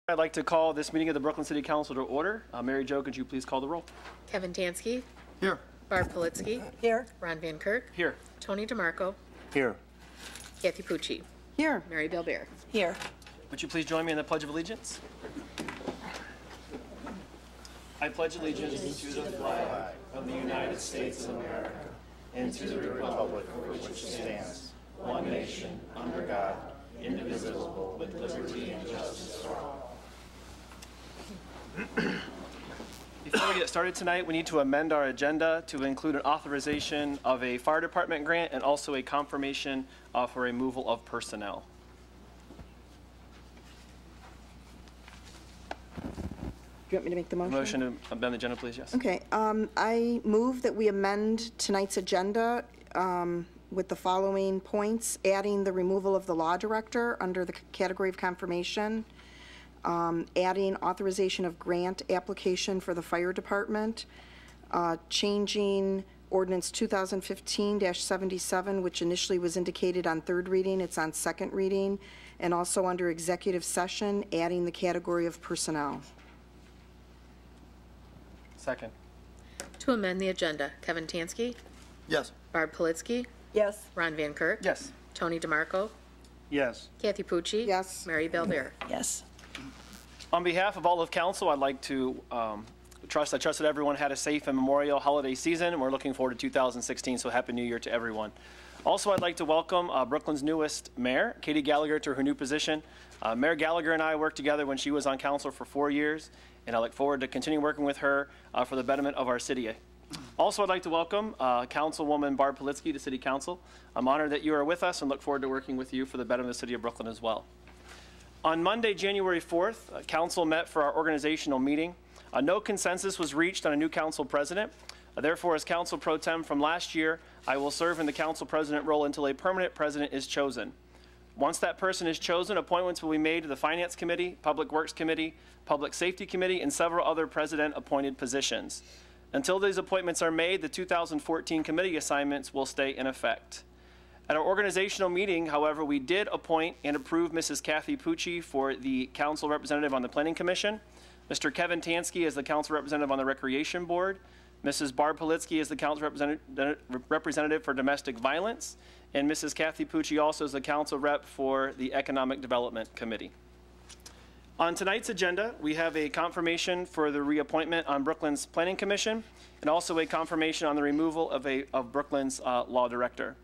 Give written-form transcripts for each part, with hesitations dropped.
I'd like to call this meeting of the Brooklyn City Council to order. Mary Jo, could you please call the roll? Kevin Tansky. Here. Barb Politsky. Here. Ron Van Kirk. Here. Tony DeMarco. Here. Kathy Pucci. Here. Mary Belbear. Here. Would you please join me in the Pledge of Allegiance? I pledge allegiance to the flag of the United States of America and to the republic for which it stands, one nation, under God, indivisible, with liberty and justice for all. Before we get started tonight, we need to amend our agenda to include an authorization of a fire department grant and also a confirmation for removal of personnel. Do you want me to make the motion? Motion to amend the agenda, please, yes. Okay. I move that we amend tonight's agenda with the following points: adding the removal of the law director under the category of confirmation, adding authorization of grant application for the fire department, changing ordinance 2015-77, which initially was indicated on third reading, it's on second reading, and also under executive session, adding the category of personnel. Second. To amend the agenda, Kevin Tansky. Yes. Barb Politsky. Yes. Ron Van Kirk. Yes. Tony DeMarco. Yes. Kathy Pucci. Yes. Mary Belbear. Yes. On behalf of all of council, I'd like to I trust that everyone had a safe and memorial holiday season, and we're looking forward to 2016, so Happy New Year to everyone. Also, I'd like to welcome Brooklyn's newest mayor, Katie Gallagher, to her new position. Mayor Gallagher and I worked together when she was on council for 4 years, and I look forward to continuing working with her for the betterment of our city. Also, I'd like to welcome Councilwoman Barb Politsky to City Council. I'm honored that you are with us and look forward to working with you for the betterment of the city of Brooklyn as well. On Monday, January 4th, council met for our organizational meeting. No consensus was reached on a new council president. Therefore, as council pro tem from last year, I will serve in the council president role until a permanent president is chosen. Once that person is chosen, appointments will be made to the Finance Committee, Public Works Committee, Public Safety Committee, and several other president-appointed positions. Until these appointments are made, the 2014 committee assignments will stay in effect. At our organizational meeting, however, we did appoint and approve Mrs. Kathy Pucci for the council representative on the Planning Commission, Mr. Kevin Tansky as the council representative on the Recreation Board, Mrs. Barb Politsky as the council representative for domestic violence, and Mrs. Kathy Pucci also as the council rep for the Economic Development Committee. On tonight's agenda, we have a confirmation for the reappointment on Brooklyn's Planning Commission and also a confirmation on the removal of Brooklyn's law director.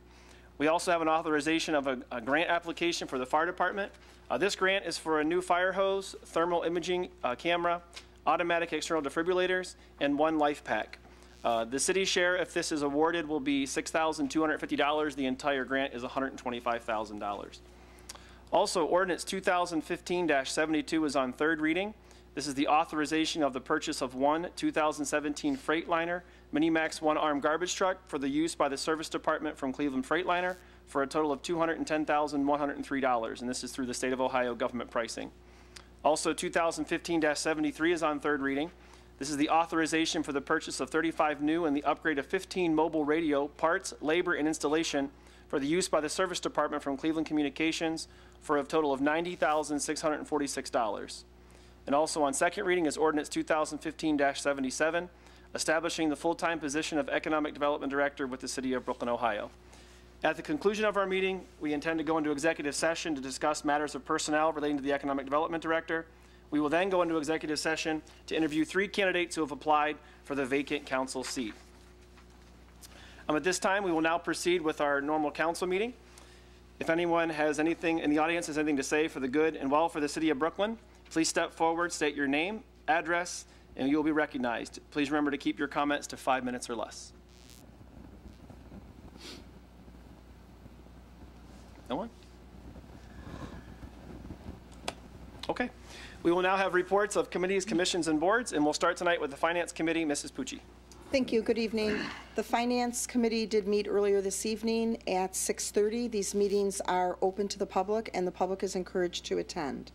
We also have an authorization of a grant application for the fire department. This grant is for a new fire hose, thermal imaging camera, automatic external defibrillators, and one life pack. The city share, if this is awarded, will be $6,250. The entire grant is $125,000. Also, ordinance 2015-72 is on third reading. This is the authorization of the purchase of one 2017 Freightliner Minimax one-arm garbage truck for the use by the service department from Cleveland Freightliner for a total of $210,103, and this is through the state of Ohio government pricing. Also, 2015-73 is on third reading. This is the authorization for the purchase of 35 new and the upgrade of 15 mobile radio parts, labor, and installation for the use by the service department from Cleveland Communications for a total of $90,646. And also on second reading is ordinance 2015-77, establishing the full-time position of Economic Development Director with the City of Brooklyn, Ohio. At the conclusion of our meeting, we intend to go into executive session to discuss matters of personnel relating to the Economic Development Director. We will then go into executive session to interview 3 candidates who have applied for the vacant council seat. At this time, we will now proceed with our normal council meeting. If anyone has anything in the audience has anything to say for the good and well for the City of Brooklyn, please step forward, state your name, address, and you will be recognized. Please remember to keep your comments to 5 minutes or less. No one? Okay. We will now have reports of committees, commissions, and boards, and we'll start tonight with the Finance Committee. Mrs. Pucci. Thank you. Good evening. The Finance Committee did meet earlier this evening at 6:30. These meetings are open to the public, and the public is encouraged to attend.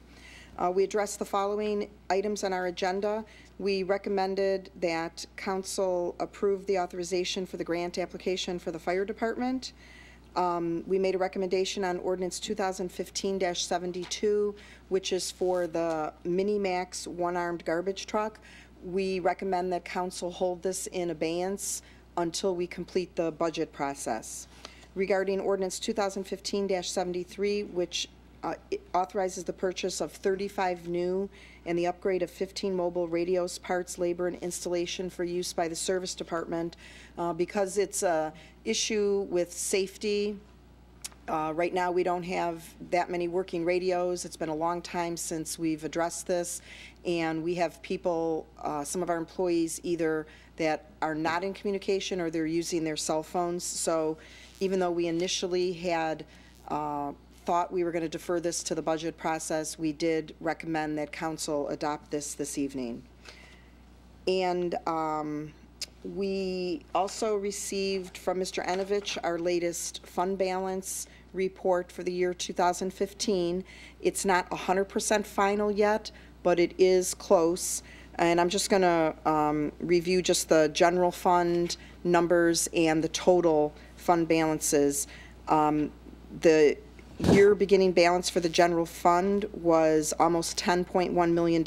We addressed the following items on our agenda. We recommended that council approve the authorization for the grant application for the fire department. We made a recommendation on ordinance 2015-72, which is for the Mini-Max one-armed garbage truck. We recommend that council hold this in abeyance until we complete the budget process. Regarding ordinance 2015-73, which it authorizes the purchase of 35 new and the upgrade of 15 mobile radios, parts, labor, and installation for use by the service department. Because it's a issue with safety, right now we don't have that many working radios. It's been a long time since we've addressed this, and we have people, some of our employees, either that are not in communication or they're using their cell phones. So even though we initially had thought we were going to defer this to the budget process, we did recommend that council adopt this evening. And we also received from Mr. Enovich our latest fund balance report for the year 2015. It's not 100% final yet, but it is close. And I'm just going to review just the general fund numbers and the total fund balances. The year beginning balance for the general fund was almost $10.1 million.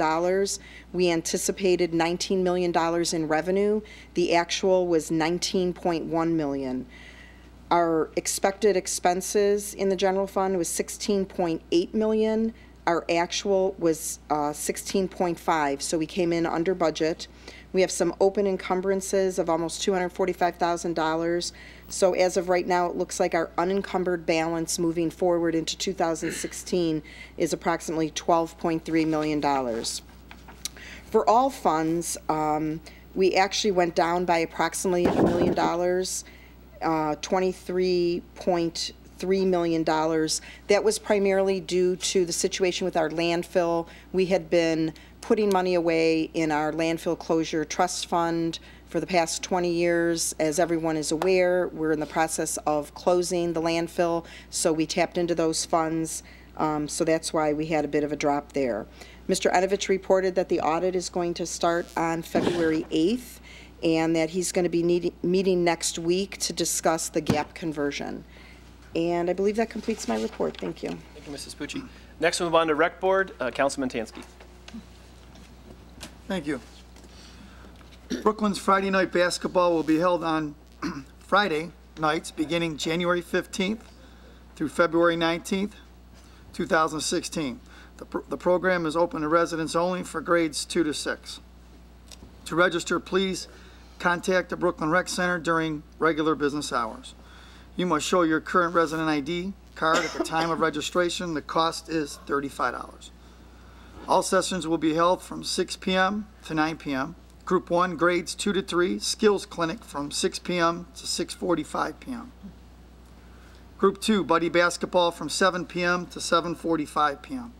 We anticipated $19 million in revenue. The actual was $19.1 million. Our expected expenses in the general fund was $16.8 million. Our actual was $16.5, so we came in under budget. We have some open encumbrances of almost $245,000. So as of right now, it looks like our unencumbered balance moving forward into 2016 is approximately $12.3 million. For all funds, we actually went down by approximately $1 million, $23.3 million. That was primarily due to the situation with our landfill. We had been putting money away in our landfill closure trust fund for the past 20 years. As everyone is aware, we're in the process of closing the landfill, so we tapped into those funds. So that's why we had a bit of a drop there. Mr. Enovich reported that the audit is going to start on February 8th and that he's going to be meeting next week to discuss the gap conversion. And I believe that completes my report. Thank you. Thank you, Mrs. Pucci. Next, we'll move on to Rec Board. Councilman Tansky. Thank you. Brooklands Friday night basketball will be held on Friday nights beginning January 15th through February 19th, 2016. The program is open to residents only for grades 2 to 6. To register, please contact the Brooklyn Rec Center during regular business hours. You must show your current resident ID card at the time of registration. The cost is $35. All sessions will be held from 6 p.m. to 9 p.m. Group 1, grades 2 to 3, skills clinic from 6 p.m. to 6:45 p.m. Group 2, buddy basketball from 7 p.m. to 7:45 p.m.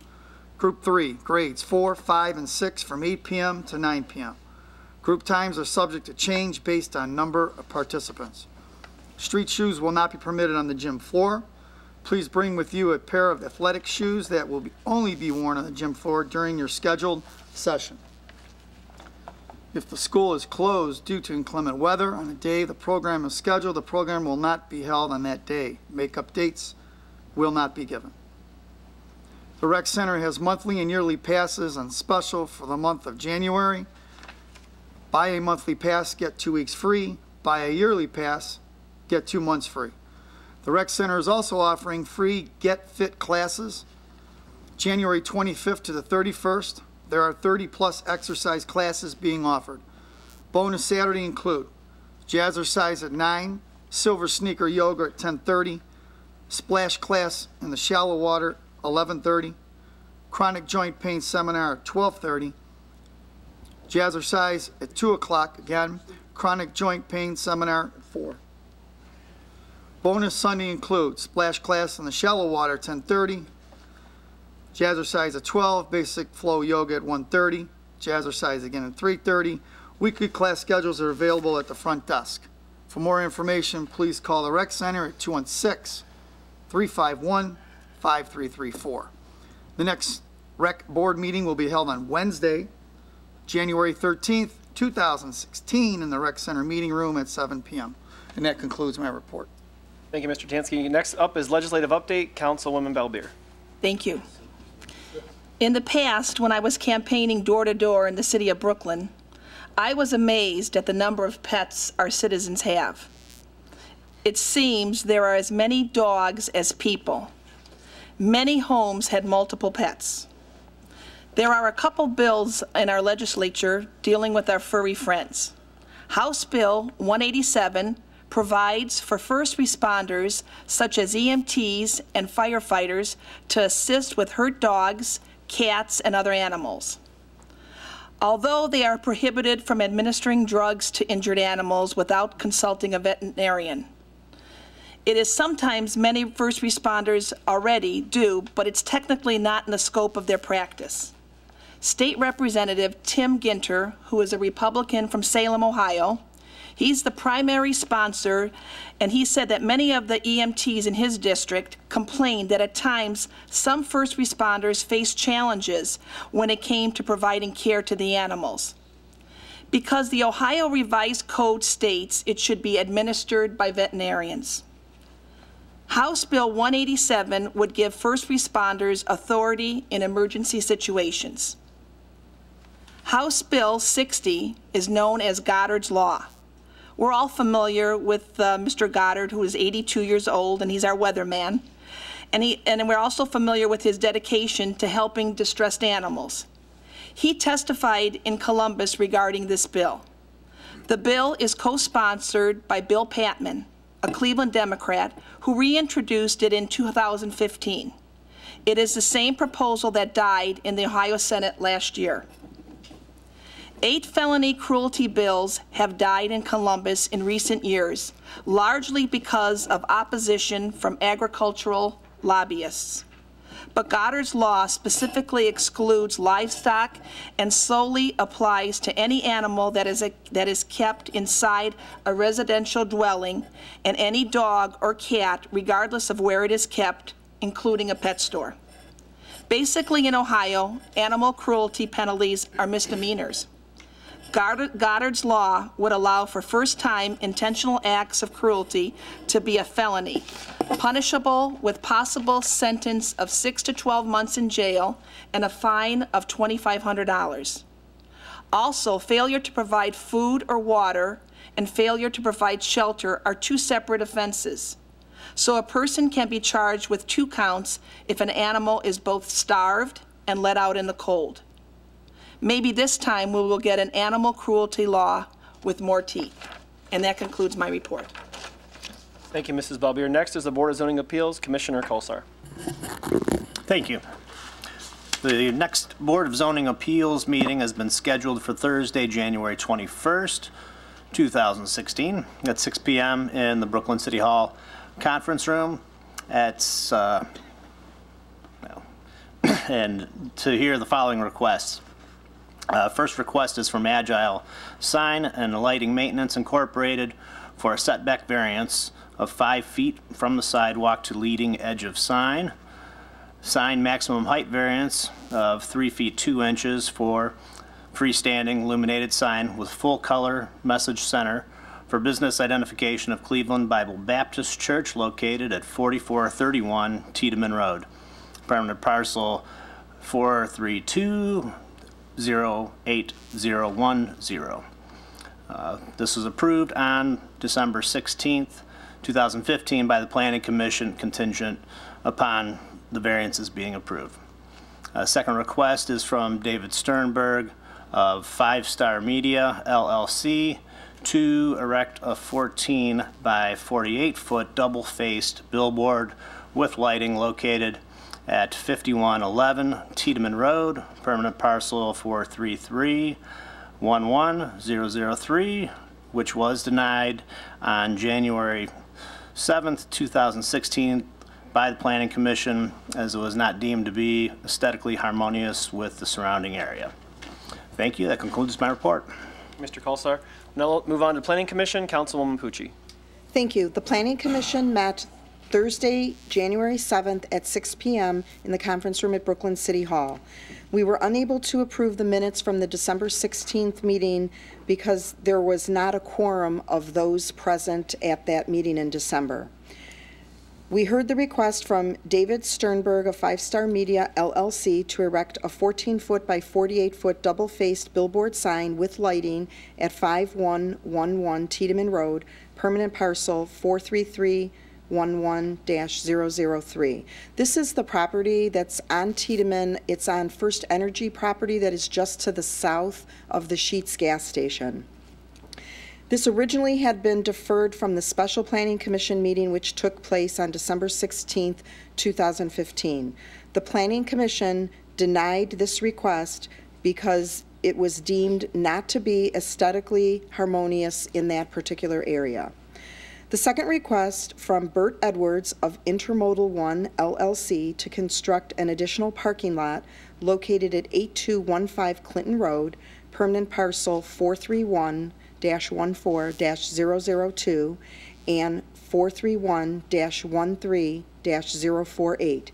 Group 3, grades 4, 5, and 6 from 8 p.m. to 9 p.m. Group times are subject to change based on number of participants. Street shoes will not be permitted on the gym floor. Please bring with you a pair of athletic shoes that will only be worn on the gym floor during your scheduled session. If the school is closed due to inclement weather on a day the program is scheduled, the program will not be held on that day. Make-up dates will not be given. The Rec Center has monthly and yearly passes on special for the month of January. Buy a monthly pass, get 2 weeks free. Buy a yearly pass, get 2 months free. The Rec Center is also offering free Get Fit classes. January 25th to the 31st, there are 30-plus exercise classes being offered. Bonus Saturday include Jazzercise at 9, Silver Sneaker Yoga at 10:30, Splash Class in the Shallow Water 11:30, Chronic Joint Pain Seminar at 12:30, Jazzercise at 2 o'clock again, Chronic Joint Pain Seminar at 4. Bonus Sunday includes Splash Class in the Shallow Water at 10:30, Jazzercise at 12, Basic Flow Yoga at 1:30, Jazzercise again at 3:30. Weekly class schedules are available at the front desk. For more information, please call the Rec Center at 216-351-5334. The next Rec Board meeting will be held on Wednesday, January 13th, 2016, in the Rec Center meeting room at 7 p.m. And that concludes my report. Thank you, Mr. Tansky. Next up is legislative update, Councilwoman Belbier. Thank you. In the past, when I was campaigning door to door in the city of Brooklyn, I was amazed at the number of pets our citizens have. It seems there are as many dogs as people. Many homes had multiple pets. There are a couple bills in our legislature dealing with our furry friends. House Bill 187 provides for first responders, such as EMTs and firefighters, to assist with hurt dogs, cats, and other animals. Although they are prohibited from administering drugs to injured animals without consulting a veterinarian, it is sometimes many first responders already do, but it's technically not in the scope of their practice. State Representative Tim Ginter, who is a Republican from Salem, Ohio, he's the primary sponsor, and he said that many of the EMTs in his district complained that at times some first responders faced challenges when it came to providing care to the animals. Because the Ohio Revised Code states it should be administered by veterinarians. House Bill 187 would give first responders authority in emergency situations. House Bill 60 is known as Goddard's Law. We're all familiar with Mr. Goddard, who is 82 years old, and he's our weatherman. And we're also familiar with his dedication to helping distressed animals. He testified in Columbus regarding this bill. The bill is co-sponsored by Bill Patman, a Cleveland Democrat, who reintroduced it in 2015. It is the same proposal that died in the Ohio Senate last year. 8 felony cruelty bills have died in Columbus in recent years, largely because of opposition from agricultural lobbyists. But Goddard's Law specifically excludes livestock and solely applies to any animal that is kept inside a residential dwelling, and any dog or cat, regardless of where it is kept, including a pet store. Basically, in Ohio, animal cruelty penalties are misdemeanors. Goddard's Law would allow for first-time intentional acts of cruelty to be a felony, punishable with possible sentence of 6 to 12 months in jail and a fine of $2,500. Also, failure to provide food or water and failure to provide shelter are 2 separate offenses. So a person can be charged with 2 counts if an animal is both starved and let out in the cold. Maybe this time we will get an animal cruelty law with more teeth. And that concludes my report. Thank you, Mrs. Belbier. Next is the Board of Zoning Appeals, Commissioner Kolsar. Thank you. The next Board of Zoning Appeals meeting has been scheduled for Thursday, January 21st, 2016 at 6 p.m. in the Brooklyn City Hall conference room. And to hear the following requests. First request is from Agile Sign and Lighting Maintenance Incorporated for a setback variance of 5 feet from the sidewalk to leading edge of sign. Sign maximum height variance of 3 feet 2 inches for freestanding illuminated sign with full color message center for business identification of Cleveland Bible Baptist Church located at 4431 Tiedemann Road. Permanent parcel 432 08010. This was approved on December 16th, 2015 by the Planning Commission contingent upon the variances being approved. Second request is from David Sternberg of 5 Star Media, LLC, to erect a 14 by 48 foot double-faced billboard with lighting located at 5111 Tiedemann Road, permanent parcel 433-11003, which was denied on January 7th, 2016 by the Planning Commission as it was not deemed to be aesthetically harmonious with the surrounding area. Thank you. That concludes my report. Mr. Kolsar. Now we'll move on to Planning Commission, Councilwoman Pucci. Thank you. The Planning Commission met Thursday, January 7th at 6 p.m. in the conference room at Brooklyn City Hall. We were unable to approve the minutes from the December 16th meeting because there was not a quorum of those present at that meeting in December. We heard the request from David Sternberg of Five Star Media LLC to erect a 14-foot by 48-foot double-faced billboard sign with lighting at 5111 Tiedemann Road, permanent parcel 43311-003. This is the property that's on Tiedemann. It's on First Energy property that is just to the south of the Sheetz gas station. This originally had been deferred from the Special Planning Commission meeting, which took place on December 16th, 2015. The Planning Commission denied this request because it was deemed not to be aesthetically harmonious in that particular area. The second request from Bert Edwards of Intermodal One LLC to construct an additional parking lot located at 8215 Clinton Road, permanent parcel 431-14-002 and 431-13-048.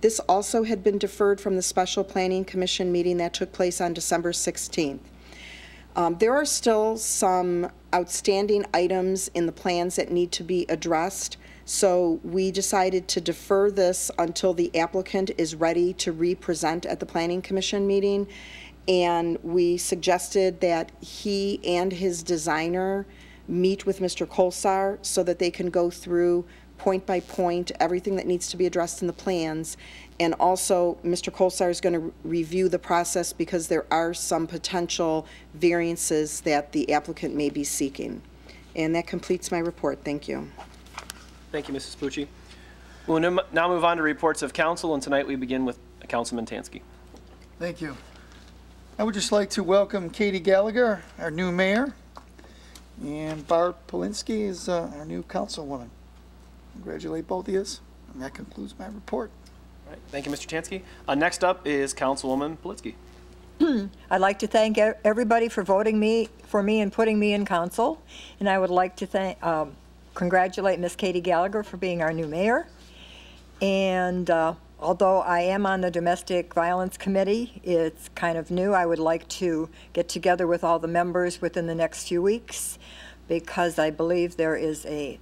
This also had been deferred from the Special Planning Commission meeting that took place on December 16th. There are still some outstanding items in the plans that need to be addressed, so we decided to defer this until the applicant is ready to re-present at the Planning Commission meeting. And we suggested that he and his designer meet with Mr. Kolsar so that they can go through point by point everything that needs to be addressed in the plans. And also, Mr. Kolsar is going to review the process because there are some potential variances that the applicant may be seeking. And that completes my report. Thank you. Thank you, Mrs. Pucci. We'll now move on to reports of council, and tonight we begin with Councilman Tansky. Thank you. I would just like to welcome Katie Gallagher, our new mayor, and Barb Polinsky is our new councilwoman. Congratulate both of you, and that concludes my report. All right, thank you, Mr. Tansky. Next up is Councilwoman Politsky. I'd like to thank everybody for voting for me and putting me in council, and I would like to congratulate Miss Katie Gallagher for being our new mayor. And although I am on the Domestic Violence Committee, it's kind of new. I would like to get together with all the members within the next few weeks because I believe there is a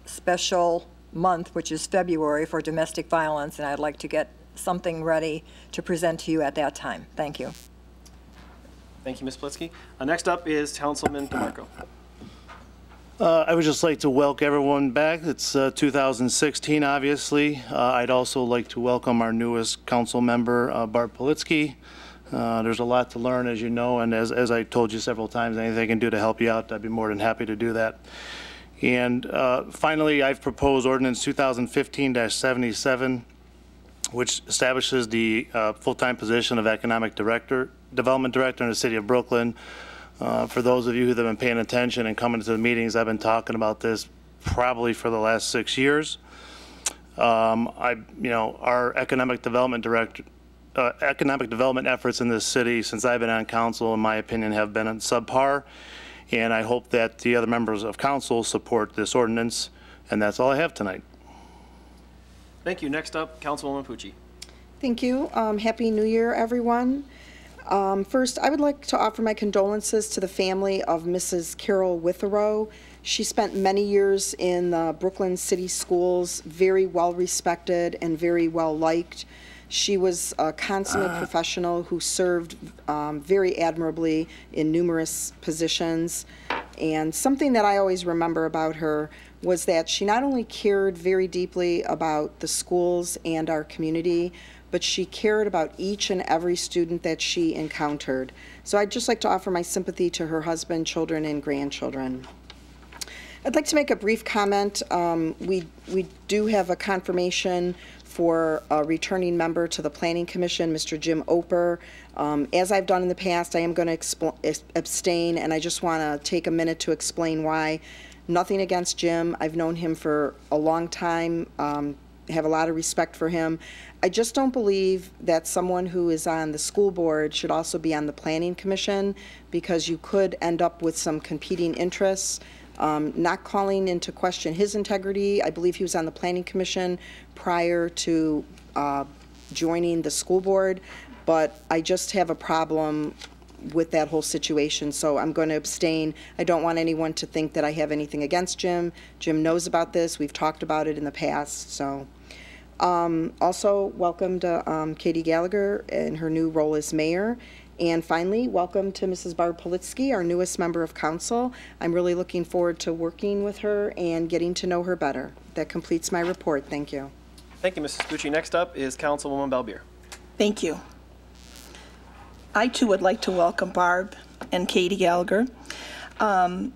special month, which is February, for domestic violence, and I'd like to get something ready to present to you at that time. Thank you. Thank you, Ms. Politsky. Next up is Councilman DeMarco. I would just like to welcome everyone back. It's 2016, obviously. I'd also like to welcome our newest council member, Barb Politsky. There's a lot to learn, as you know, and as I told you several times, anything I can do to help you out, I'd be more than happy to do that. And finally, I've proposed ordinance 2015-77, which establishes the full-time position of Economic Development Director in the City of Brooklyn. For those of you who have been paying attention and coming to the meetings, I've been talking about this probably for the last 6 years. Our economic development efforts in this city since I've been on council, in my opinion, have been on subpar, and I hope that the other members of council support this ordinance, and that's all I have tonight. Thank you. Next up, Councilwoman Pucci. Thank you. Happy New Year, everyone. First, I would like to offer my condolences to the family of Mrs. Carol Witherow. She spent many years in the Brooklyn City Schools, very well respected and very well liked. She was a consummate professional who served very admirably in numerous positions. And something that I always remember about her was that she not only cared very deeply about the schools and our community, but she cared about each and every student that she encountered. So I'd just like to offer my sympathy to her husband, children, and grandchildren. I'd like to make a brief comment. We do have a confirmation for a returning member to the Planning Commission, Mr. Jim Oper. As I've done in the past, I am going to abstain, and I just want to take a minute to explain why. Nothing against Jim. I've known him for a long time, have a lot of respect for him. I just don't believe that someone who is on the school board should also be on the Planning Commission, because you could end up with some competing interests. Not calling into question his integrity. I believe he was on the Planning Commission prior to joining the school board, but I just have a problem with that whole situation. So I'm going to abstain. I don't want anyone to think that I have anything against Jim. Jim knows about this. We've talked about it in the past. So also welcome to Katie Gallagher in her new role as mayor. And finally, welcome to Mrs. Barb Politsky, our newest member of council. I'm really looking forward to working with her and getting to know her better. That completes my report. Thank you. Thank you, Mrs. Pucci. Next up is Councilwoman Balbier. Thank you. I too would like to welcome Barb and Katie Gallagher. I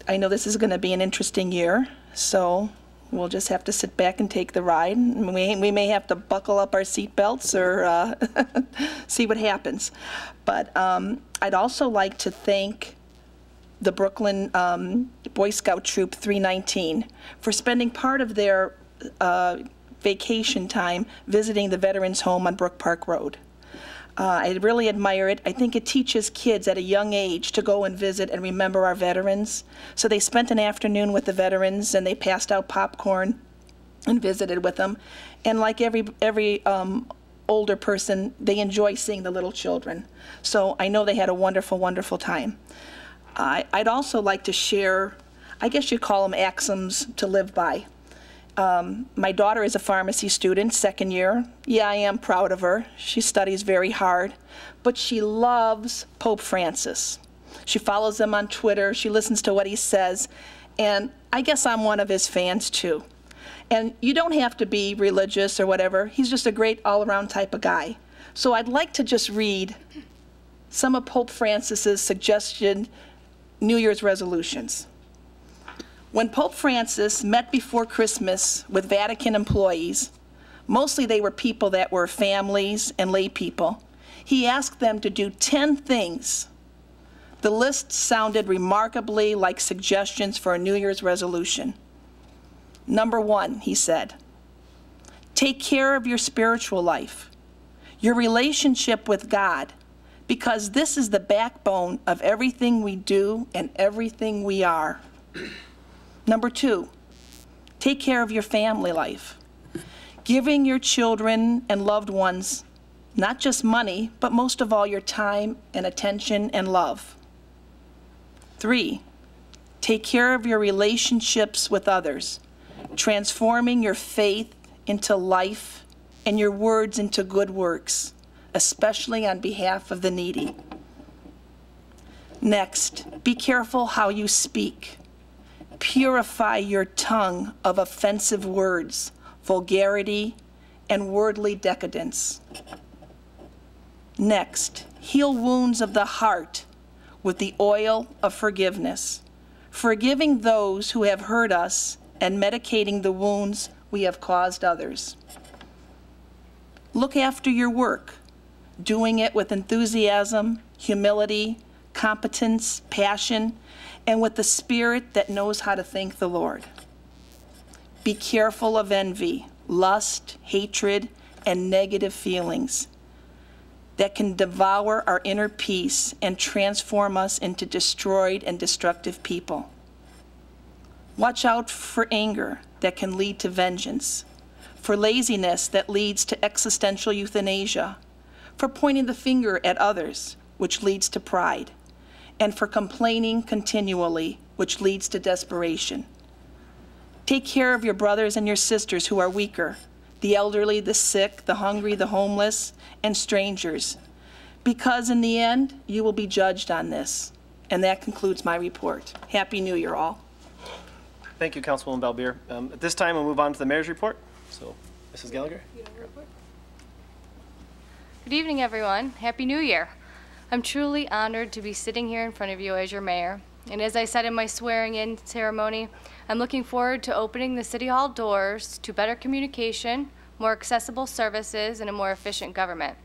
know this is going to be an interesting year, so we'll just have to sit back and take the ride. We may have to buckle up our seatbelts or see what happens. But I'd also like to thank the Brooklyn Boy Scout Troop 319 for spending part of their vacation time visiting the Veterans Home on Brook Park Road. I really admire it. I think it teaches kids at a young age to go and visit and remember our veterans. So they spent an afternoon with the veterans and they passed out popcorn and visited with them. And like every older person, they enjoy seeing the little children. So I know they had a wonderful, wonderful time. I'd also like to share, I guess you'd call them axioms to live by. My daughter is a pharmacy student, second year. Yeah, I am proud of her. She studies very hard, but she loves Pope Francis. She follows him on Twitter. She listens to what he says, and I guess I'm one of his fans too. And you don't have to be religious or whatever. He's just a great all-around type of guy. So I'd like to just read some of Pope Francis's suggested New Year's resolutions. When Pope Francis met before Christmas with Vatican employees, mostly they were people that were families and lay people, he asked them to do 10 things. The list sounded remarkably like suggestions for a New Year's resolution. Number 1, he said, take care of your spiritual life, your relationship with God, because this is the backbone of everything we do and everything we are. Number 2, take care of your family life, giving your children and loved ones not just money, but most of all your time and attention and love. 3, take care of your relationships with others, transforming your faith into life and your words into good works, especially on behalf of the needy. Next, be careful how you speak. Purify your tongue of offensive words, vulgarity, and worldly decadence. Next, heal wounds of the heart with the oil of forgiveness, forgiving those who have hurt us and medicating the wounds we have caused others. Look after your work, doing it with enthusiasm, humility, competence, passion, and with the spirit that knows how to thank the Lord. Be careful of envy, lust, hatred, and negative feelings that can devour our inner peace and transform us into destroyed and destructive people. Watch out for anger that can lead to vengeance, for laziness that leads to existential euthanasia, for pointing the finger at others, which leads to pride, and for complaining continually, which leads to desperation. Take care of your brothers and your sisters who are weaker, the elderly, the sick, the hungry, the homeless, and strangers, because in the end, you will be judged on this. And that concludes my report. Happy New Year, all. Thank you, Councilwoman Balbier. At this time, we'll move on to the mayor's report. So, Mrs. Gallagher. Good evening, everyone. Happy New Year. I'm truly honored to be sitting here in front of you as your mayor. And as I said in my swearing-in ceremony, I'm looking forward to opening the City Hall doors to better communication, more accessible services, and a more efficient government.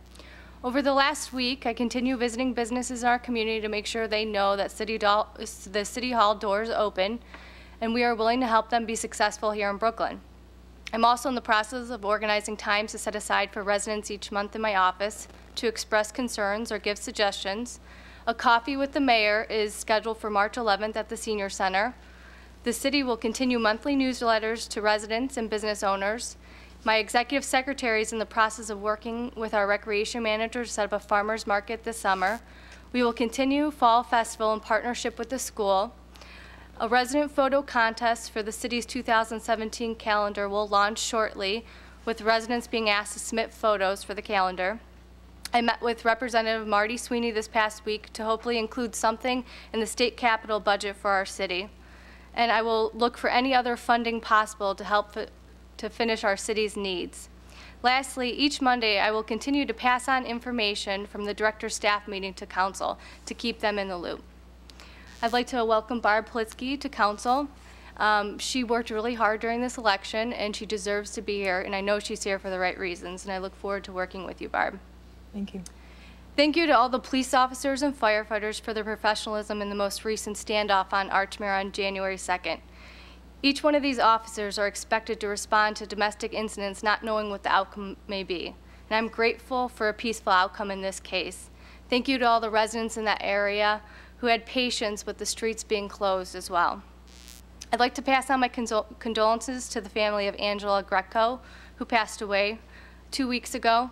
Over the last week, I continue visiting businesses in our community to make sure they know that the City Hall doors open, and we are willing to help them be successful here in Brooklyn. I'm also in the process of organizing times to set aside for residents each month in my office to express concerns or give suggestions. A coffee with the mayor is scheduled for March 11th at the Senior Center. The city will continue monthly newsletters to residents and business owners. My executive secretary is in the process of working with our recreation manager to set up a farmer's market this summer. We will continue Fall Festival in partnership with the school. A resident photo contest for the city's 2017 calendar will launch shortly, with residents being asked to submit photos for the calendar. I met with Representative Marty Sweeney this past week to hopefully include something in the state capital budget for our city. And I will look for any other funding possible to help to finish our city's needs. Lastly, each Monday I will continue to pass on information from the director staff meeting to council to keep them in the loop. I'd like to welcome Barb Politsky to council. She worked really hard during this election and she deserves to be here, and I know she's here for the right reasons, and I look forward to working with you, Barb. Thank you. Thank you to all the police officers and firefighters for their professionalism in the most recent standoff on Archmere on January 2nd. Each one of these officers are expected to respond to domestic incidents not knowing what the outcome may be. And I'm grateful for a peaceful outcome in this case. Thank you to all the residents in that area who had patience with the streets being closed as well. I'd like to pass on my condolences to the family of Angela Greco, who passed away 2 weeks ago.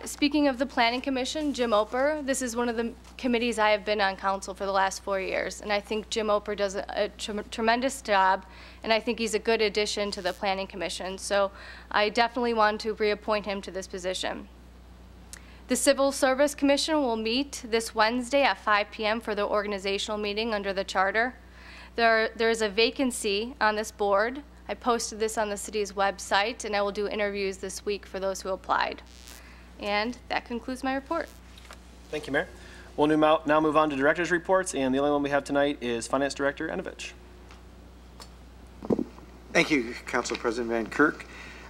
Speaking of the Planning Commission, Jim Oper, this is one of the committees I have been on council for the last 4 years, and I think Jim Oper does a tremendous job, and I think he's a good addition to the Planning Commission, so I definitely want to reappoint him to this position. The Civil Service Commission will meet this Wednesday at 5 p.m. for the organizational meeting under the charter. There is a vacancy on this board. I posted this on the city's website, and I will do interviews this week for those who applied. And that concludes my report. Thank you, Mayor. We'll now move on to director's reports, and the only one we have tonight is Finance Director Enovich. Thank you, Council President Van Kirk.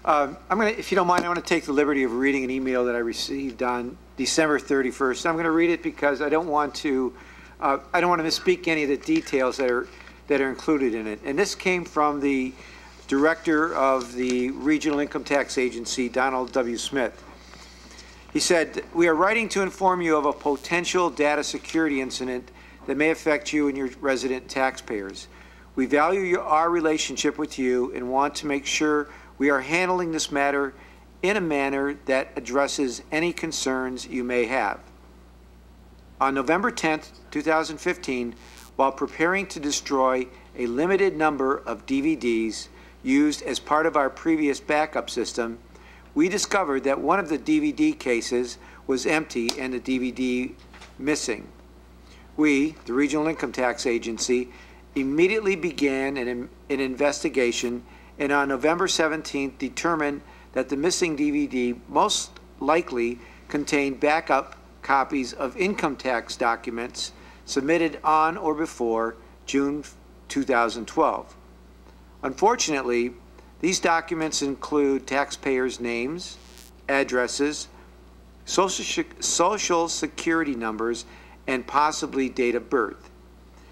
If you don't mind, I want to take the liberty of reading an email that I received on December 31st. I'm going to read it because I don't want to misspeak any of the details that are included in it. And this came from the Director of the Regional Income Tax Agency, Donald W. Smith. He said, "We are writing to inform you of a potential data security incident that may affect you and your resident taxpayers. We value our relationship with you and want to make sure we are handling this matter in a manner that addresses any concerns you may have. On November 10th, 2015, while preparing to destroy a limited number of DVDs used as part of our previous backup system, we discovered that one of the DVD cases was empty and the DVD missing. We, the Regional Income Tax Agency, immediately began an investigation, and on November 17th determined that the missing DVD most likely contained backup copies of income tax documents submitted on or before June 2012. Unfortunately, these documents include taxpayers' names, addresses, social security numbers, and possibly date of birth.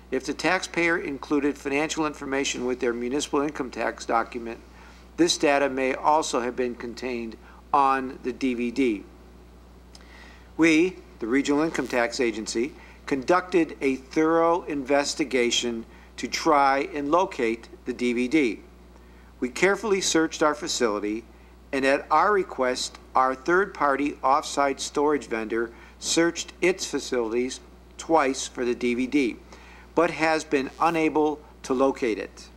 If the taxpayer included financial information with their municipal income tax document, this data may also have been contained on the DVD. We, the Regional Income Tax Agency, conducted a thorough investigation to try and locate the DVD. We carefully searched our facility, and at our request, our third-party off-site storage vendor searched its facilities twice for the DVD, but has been unable to locate it.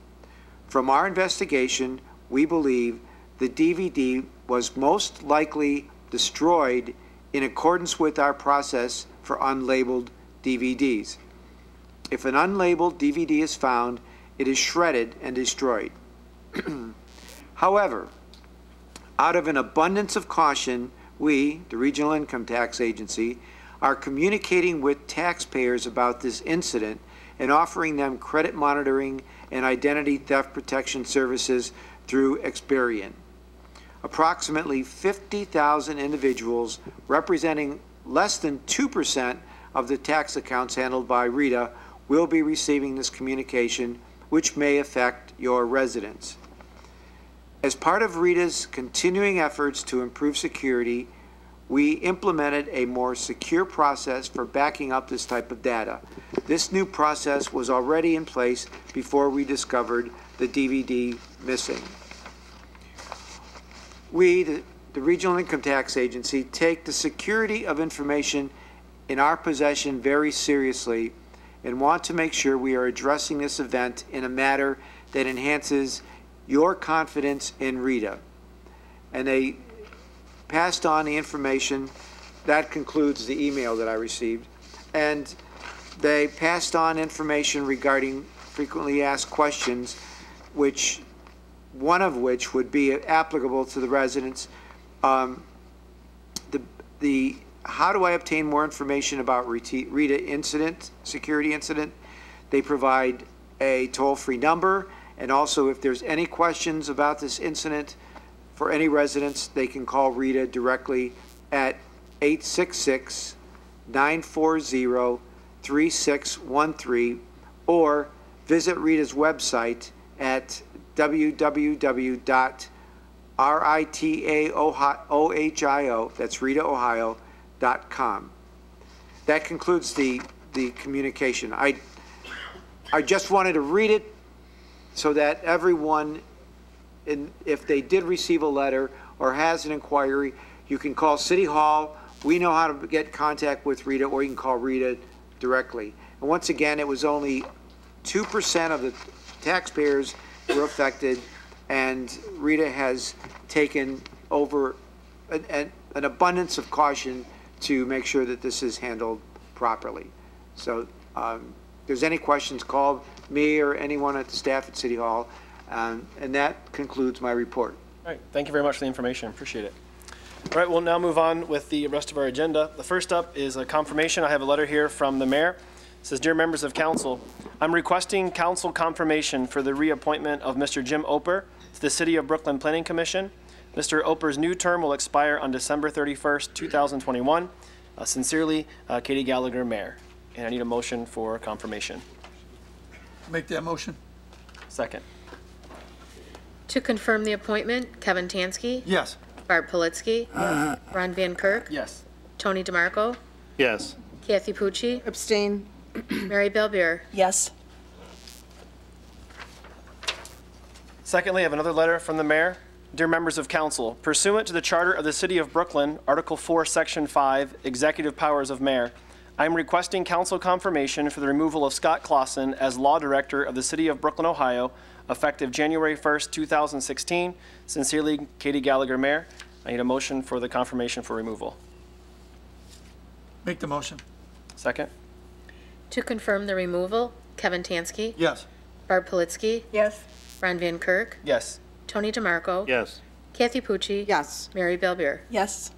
From our investigation, we believe the DVD was most likely destroyed in accordance with our process for unlabeled DVDs. If an unlabeled DVD is found, it is shredded and destroyed. However, out of an abundance of caution, we, the Regional Income Tax Agency, are communicating with taxpayers about this incident and offering them credit monitoring and identity theft protection services through Experian. Approximately 50,000 individuals, representing less than 2% of the tax accounts handled by RITA, will be receiving this communication, which may affect your residents. As part of RITA's continuing efforts to improve security, we implemented a more secure process for backing up this type of data. This new process was already in place before we discovered the DVD missing. We, the Regional Income Tax Agency, take the security of information in our possession very seriously and want to make sure we are addressing this event in a manner that enhances your confidence in Rita. And they passed on the information. That concludes the email that I received. And they passed on information regarding frequently asked questions, one of which would be applicable to the residents. How do I obtain more information about Rita security incident? They provide a toll-free number, and also if there's any questions about this incident for any residents, they can call Rita directly at 866-940-3613 or visit Rita's website at www.ritaohio, that's ritaohio.com. That concludes the communication. I just wanted to read it so that everyone, if they did receive a letter or has an inquiry, you can call City Hall. We know how to get in contact with Rita, or you can call Rita directly. And once again, it was only 2% of the taxpayers were affected, and Rita has taken over an abundance of caution to make sure that this is handled properly. So if there's any questions, call me or anyone at the staff at City Hall. And that concludes my report. All right, thank you very much for the information. Appreciate it. All right, we'll now move on with the rest of our agenda. The first up is a confirmation. I have a letter here from the mayor. It says, "Dear members of council, I'm requesting council confirmation for the reappointment of Mr. Jim Oper to the City of Brooklyn Planning Commission. Mr. Oper's new term will expire on December 31st, 2021. Sincerely, Katie Gallagher, Mayor." And I need a motion for confirmation. Make that motion. Second. To confirm the appointment, Kevin Tansky. Yes. Barb Politzky. Ron Van Kirk. Yes. Tony DeMarco. Yes. Kathy Pucci. Abstain. Mary Belbeer. Yes. Secondly, I have another letter from the mayor. Dear members of council, pursuant to the Charter of the City of Brooklyn, Article 4, Section 5, Executive Powers of Mayor, I am requesting council confirmation for the removal of Scott Clausen as Law Director of the City of Brooklyn, Ohio, effective January 1st, 2016. Sincerely, Katie Gallagher, Mayor. I need a motion for the confirmation for removal. Make the motion. Second. To confirm the removal, Kevin Tansky. Yes. Barb Politzky. Yes. Ron Van Kirk. Yes. Tony DeMarco. Yes. Kathy Pucci. Yes. Mary Belbeer. Yes.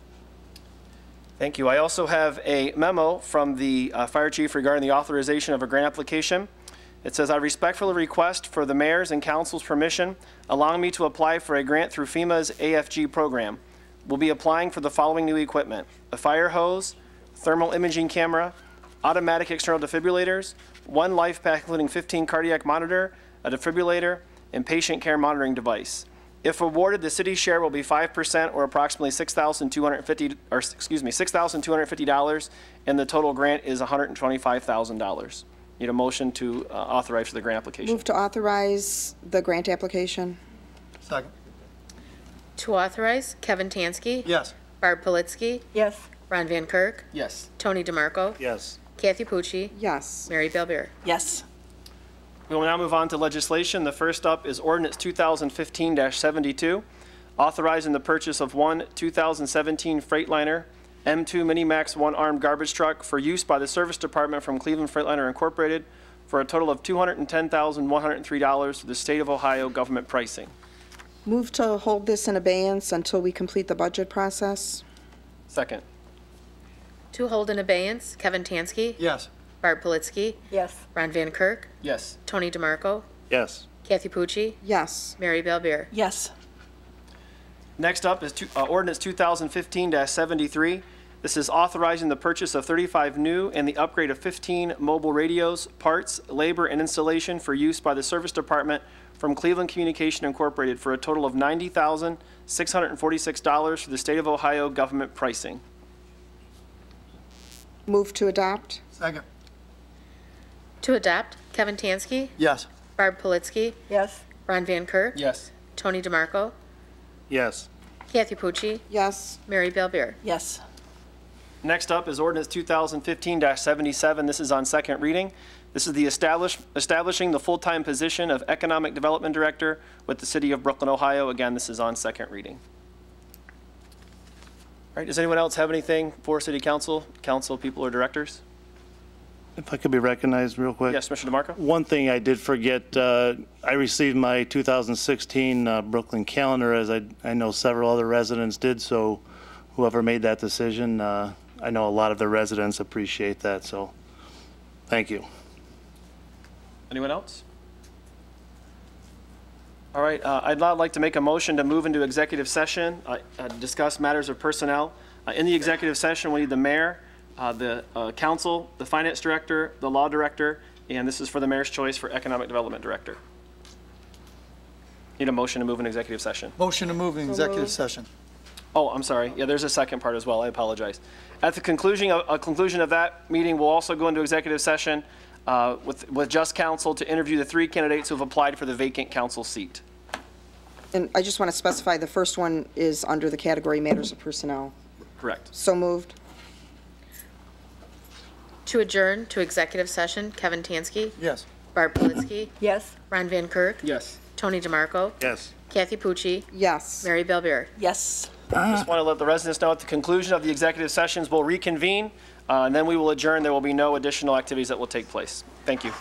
Thank you. I also have a memo from the fire chief regarding the authorization of a grant application. It says, "I respectfully request for the mayor's and council's permission, allowing me to apply for a grant through FEMA's AFG program. We'll be applying for the following new equipment: a fire hose, thermal imaging camera, automatic external defibrillators, 1 life pack including 15 cardiac monitor, a defibrillator, and patient care monitoring device. If awarded, the city's share will be 5% or approximately $6,250, and the total grant is $125,000. Need a motion to authorize for the grant application. Move to authorize the grant application. Second. To authorize, Kevin Tansky. Yes. Barb Politzky. Yes. Ron Van Kirk. Yes. Tony DeMarco. Yes. Kathy Pucci. Yes. Mary Belbeer. Yes. We will now move on to legislation. The first up is ordinance 2015-72, authorizing the purchase of one 2017 Freightliner M2 Minimax one-armed garbage truck for use by the Service Department from Cleveland Freightliner Incorporated for a total of $210,103 through the State of Ohio government pricing. Move to hold this in abeyance until we complete the budget process. Second. To hold in abeyance, Kevin Tansky. Yes. Barb Politzky. Yes. Ron Van Kirk. Yes. Tony DeMarco. Yes. Kathy Pucci. Yes. Mary Belbeer. Yes. Next up is ordinance 2015-73. This is authorizing the purchase of 35 new and the upgrade of 15 mobile radios, parts, labor, and installation for use by the Service Department from Cleveland Communication Incorporated for a total of $90,646 for the State of Ohio government pricing. Move to adopt. Second. To adopt, Kevin Tansky. Yes. Barb Politzky. Yes. Ron Van Kirk. Yes. Tony DeMarco. Yes. Kathy Pucci. Yes. Mary Belbeer. Yes. Next up is ordinance 2015-77. This is on second reading. This is the establishing the full-time position of Economic Development Director with the City of Brooklyn, Ohio. Again, this is on second reading. All right, does anyone else have anything for City Council, people, or directors? If I could be recognized real quick. Yes, Mr. DeMarco? One thing I did forget, I received my 2016 Brooklyn calendar, as I know several other residents did, so whoever made that decision, I know a lot of the residents appreciate that, so thank you. Anyone else? All right, I'd now like to make a motion to move into executive session, discuss matters of personnel. In the executive session, we need the mayor, the council, the finance director, the law director, and this is for the mayor's choice for economic development director. Need a motion to move in executive session. Motion to move in executive session. Oh, I'm sorry. Yeah, there's a second part as well. I apologize. At the conclusion of that meeting, we'll also go into executive session with just counsel to interview the 3 candidates who have applied for the vacant council seat. And I just want to specify, the first one is under the category matters of personnel. Correct. So moved. To adjourn to executive session, Kevin Tansky, Yes. Barb Politzky, Yes? Ron Van Kirk, Yes. Tony DeMarco, Yes. Kathy Pucci, Yes. Mary Belbeer. Yes. Just want to let the residents know at the conclusion of the executive sessions, we'll reconvene, and then we will adjourn. There will be no additional activities that will take place. Thank you.